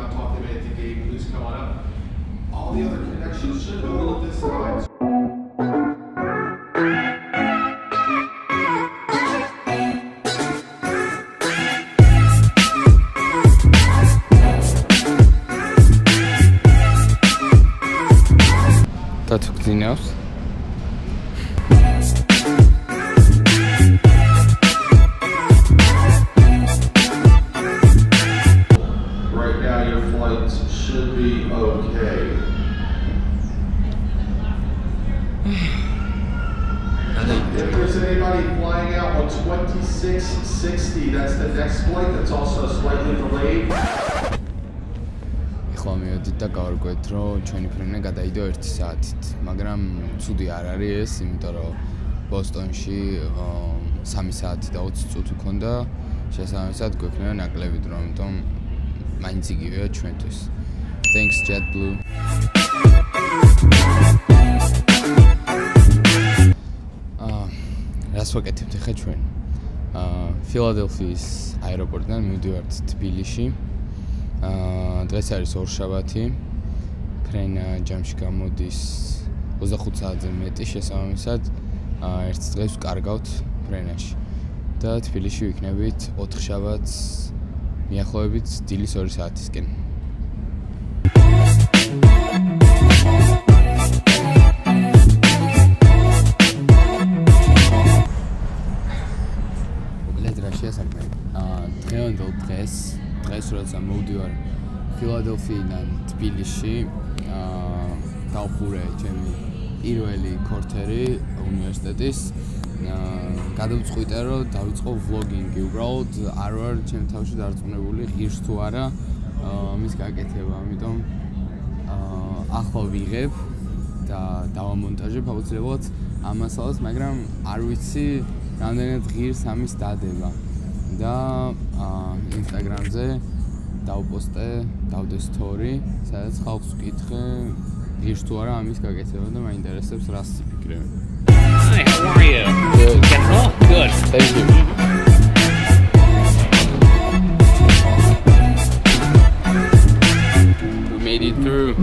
not talking about anything, Gabe, please come on up. All the other connections should hold at this time. That's what knows. Right now your flight should be okay. If there's anybody flying out on 2660, that's the next flight that's also slightly delayed. ეხლა მივედით და გავარკვევთ, რომ ჩვენი ფრენა გადაიდო 1 საათით, მაგრამ ცუდი არ არის ეს, იმიტომ რომ ბოსტონში 3 საათი და 20 წუთი ქონდა, შესაბამისად გვექნება ნაკლები დრო, ამიტომ მაინც იგივეა ჩვენთვის. Thanks JetBlue. რას ვაკეთებთ ახლა ჩვენ? ფილადელფიის აეროპორტიდან მივდივართ თბილისში. დღეს არის ორშაბათი. ფრენა ჯამში გამოდის 25 საათზე მეტი, შესაბამისად ერთ დღეს ვკარგავთ ფრენაში. და თბილისში ვიქნებით 4 შაბათს მიახლოებით დილის 2 საათისკენ. დღეს როცა მოვდივარ ფილადელფიიდან თბილისში, დავხურე ჩემი პირველი ქორთერი უნივერსიტეტის. გადავწყვიტე, რომ დავიწყო ვლოგინგი, უბრალოდ არ ვარ ჩემ თავში დარწმუნებული ღირს თუ არა მის გაკეთება, ამიტომ ახლა ვიღებ და დავამონტაჟებ აუცილებლად ამ მასალას, მაგრამ არ ვიცი რამდენად ღირს ამის დადება. და ინსტაგრამზე დავპოსტე, დავდე სტორი, სადაც ხალხს ვკითხე ღირს თუ არა ამის გაკეთება და მაინტერესებს რას იფიქრებენ. Hi, how are you? Good. Getting off? Good. Thank you. We made it through.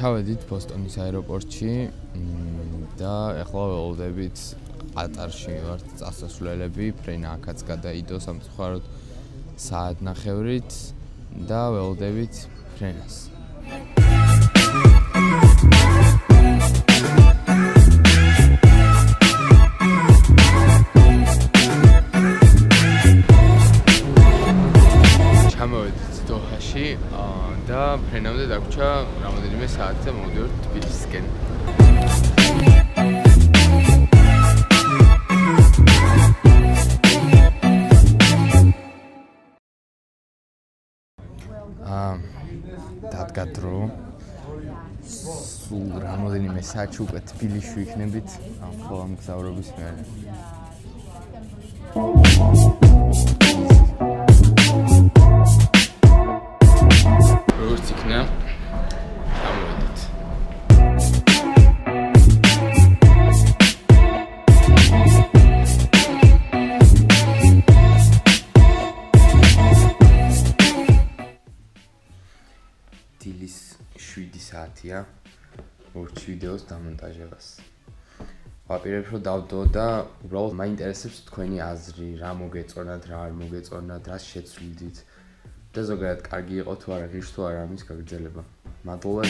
ჩავედით ბოსტონის აეროპორტში და ახლა ველოდებით ყატარში ვართ წასასვლელები, ფრენა აქაც გადაიდო სამწუხაროდ საათნახევრით და ველოდებით ფრენას. ჩამოვედით დოჰაში და ფრენამდე დაგვრჩა რამოდენიმე საათი და მოვდივართ თბილისისკენ. დადგა დრო. სულ რამოდენიმე საათი უკვე თბილისში ვიქნებით ამ ხოლმე მგზავრობის მერე. როგორც იქნა, გამოვედით. დილის 7 საათია მოვჭი ვიდეოს დამონტაჟებას. ვაპირებ რომ დავდო და უბრალოდ მაინტერესებს თქვენი აზრი, რა მოგეწონათ, რა არ მოგეწონათ, რას შეცვლიდით. და ზოგადად კარგი იყო თუ არა, ღირს თუ არა ამის გაგრძელება. მადლობა.